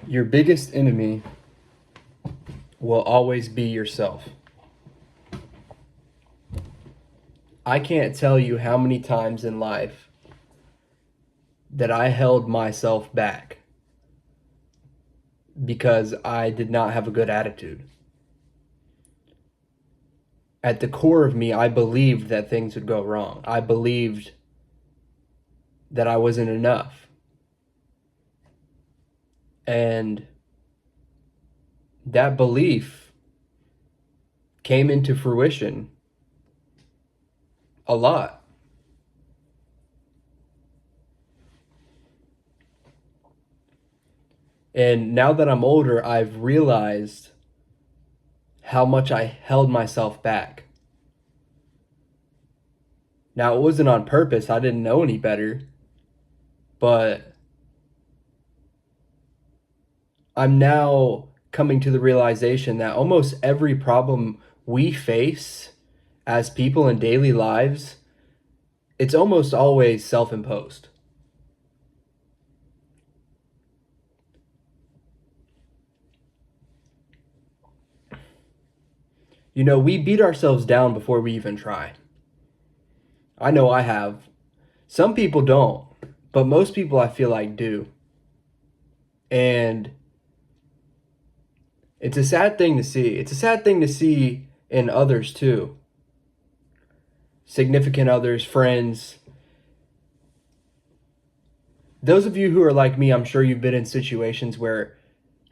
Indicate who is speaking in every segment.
Speaker 1: Your biggest enemy will always be yourself. I can't tell you how many times in life that I held myself back because I did not have a good attitude. At the core of me, I believed that things would go wrong. I believed that I wasn't enough. And that belief came into fruition a lot. And now that I'm older, I've realized how much I held myself back. Now, it wasn't on purpose. I didn't know any better. But I'm now coming to the realization that almost every problem we face as people in daily lives, it's almost always self-imposed. You know, we beat ourselves down before we even try. I know I have. Some people don't, but most people I feel like do. And it's a sad thing to see. It's a sad thing to see in others too. Significant others, friends. Those of you who are like me, I'm sure you've been in situations where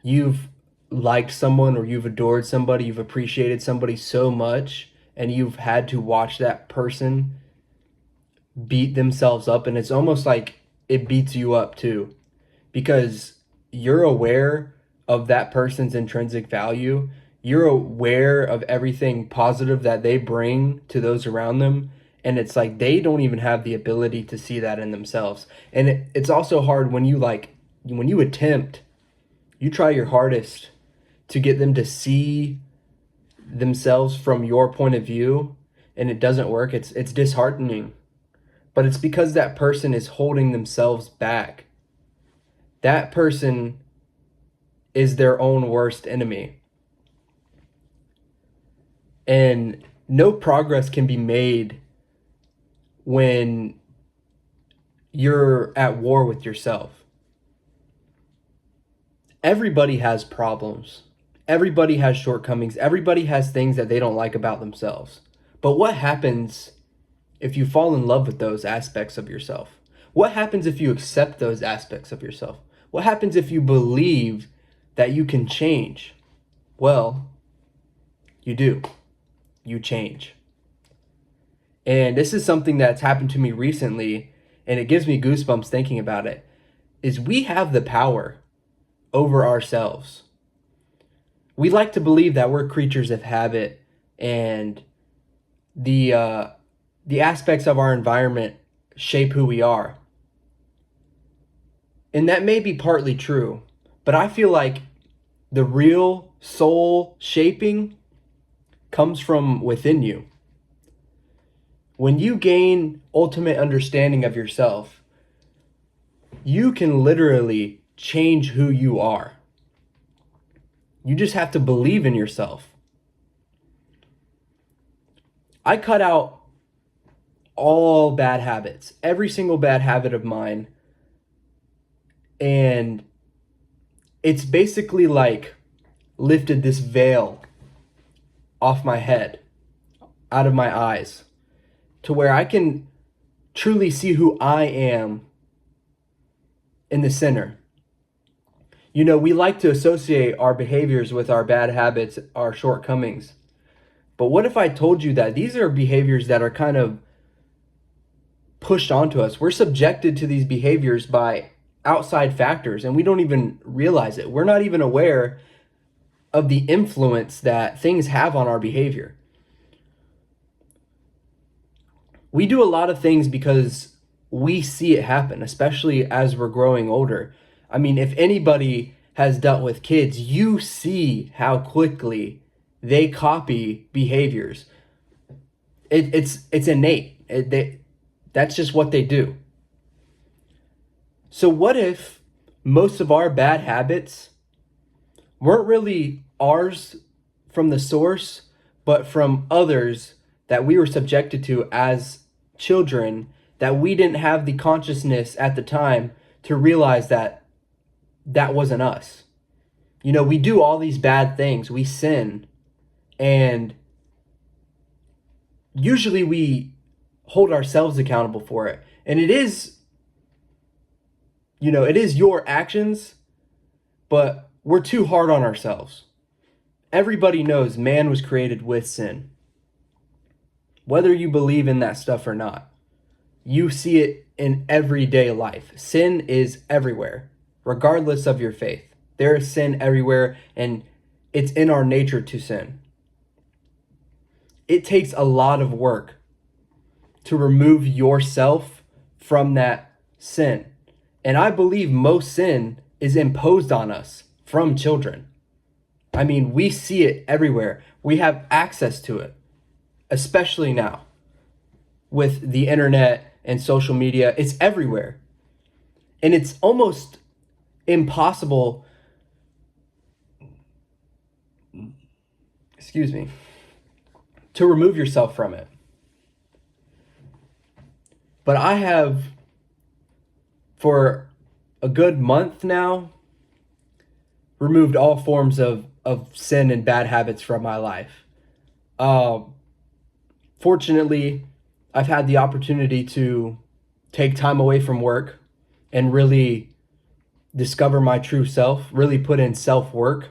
Speaker 1: you've liked someone or you've adored somebody, you've appreciated somebody so much, and you've had to watch that person beat themselves up, and it's almost like it beats you up too, because you're aware of that person's intrinsic value. You're aware of everything positive that they bring to those around them, and it's like they don't even have the ability to see that in themselves. And it's also hard when you attempt, you try your hardest to get them to see themselves from your point of view, and it doesn't work. It's disheartening. But it's because that person is holding themselves back. That person is their own worst enemy. And no progress can be made when you're at war with yourself. Everybody has problems. Everybody has shortcomings. Everybody has things that they don't like about themselves. But what happens if you fall in love with those aspects of yourself? What happens if you accept those aspects of yourself? What happens if you believe that you can change? Well, you do. You change. And this is something that's happened to me recently, and it gives me goosebumps thinking about it, is we have the power over ourselves. We like to believe that we're creatures of habit, and the aspects of our environment shape who we are. And that may be partly true, but I feel like the real soul shaping comes from within you. When you gain ultimate understanding of yourself, you can literally change who you are. You just have to believe in yourself. I cut out all bad habits, every single bad habit of mine. And it's basically like lifted this veil off my head, out of my eyes, to where I can truly see who I am in the center. You know, we like to associate our behaviors with our bad habits, our shortcomings. But what if I told you that these are behaviors that are kind of pushed onto us? We're subjected to these behaviors by outside factors, and we don't even realize it. We're not even aware of the influence that things have on our behavior. We do a lot of things because we see it happen, especially as we're growing older. I mean, if anybody has dealt with kids, you see how quickly they copy behaviors. It's innate. That's just what they do. So what if most of our bad habits weren't really ours from the source, but from others that we were subjected to as children, that we didn't have the consciousness at the time to realize that that wasn't us. You know, we do all these bad things, we sin, and usually we hold ourselves accountable for it. And it is, you know, it is your actions, but we're too hard on ourselves. Everybody knows man was created with sin. Whether you believe in that stuff or not, you see it in everyday life. Sin is everywhere, regardless of your faith. There is sin everywhere, and it's in our nature to sin. It takes a lot of work to remove yourself from that sin. And I believe most sin is imposed on us from children. I mean, we see it everywhere. We have access to it, especially now with the internet and social media. It's everywhere. And it's almost impossible, to remove yourself from it. But I have, for a good month now, removed all forms of sin and bad habits from my life. Fortunately, I've had the opportunity to take time away from work and really discover my true self, really put in self-work.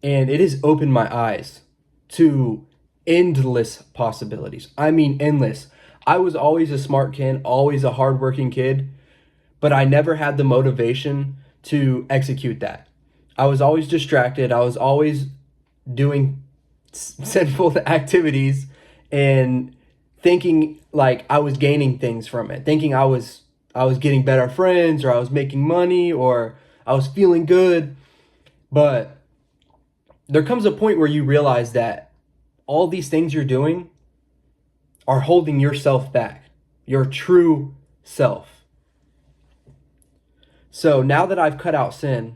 Speaker 1: And it has opened my eyes to endless possibilities. I mean, endless. I was always a smart kid, always a hardworking kid, but I never had the motivation to execute that. I was always distracted. I was always doing sinful activities and thinking like I was gaining things from it, thinking I was getting better friends, or I was making money, or I was feeling good. But there comes a point where you realize that all these things you're doing are holding yourself back, your true self. So now that I've cut out sin,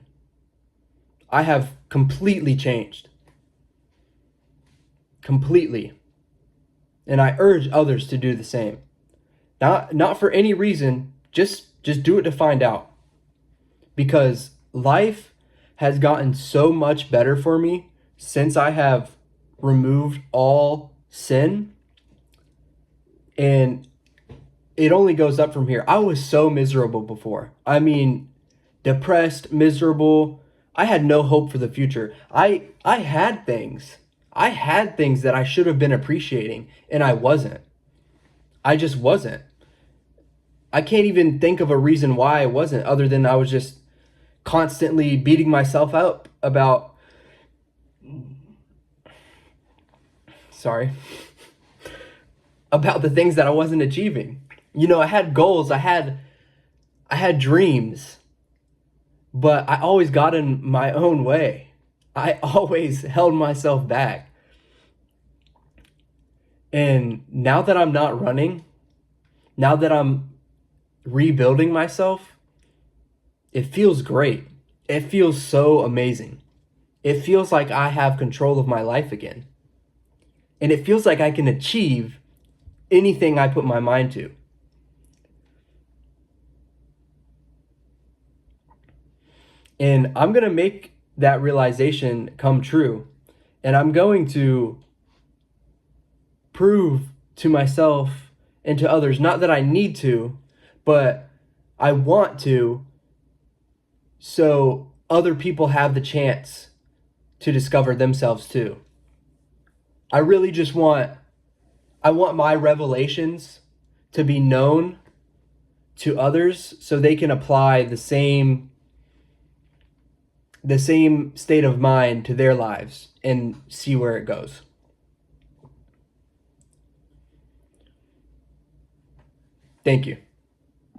Speaker 1: I have completely changed. Completely. And I urge others to do the same. Not for any reason, just do it to find out. Because life has gotten so much better for me since I have removed all sin. And it only goes up from here. I was so miserable before. I mean, depressed, miserable. I had no hope for the future. I had things. I had things that I should have been appreciating, and I wasn't. I just wasn't. I can't even think of a reason why I wasn't, other than I was just constantly beating myself up about, about the things that I wasn't achieving. You know, I had goals, I had dreams, but I always got in my own way. I always held myself back. And now that I'm not running, now that I'm rebuilding myself, it feels great. It feels so amazing. It feels like I have control of my life again. And it feels like I can achieve anything I put my mind to. And I'm going to make that realization come true. And I'm going to prove to myself and to others, not that I need to, but I want to, so other people have the chance to discover themselves too. I really just want my revelations to be known to others so they can apply the same state of mind to their lives and see where it goes. Thank you.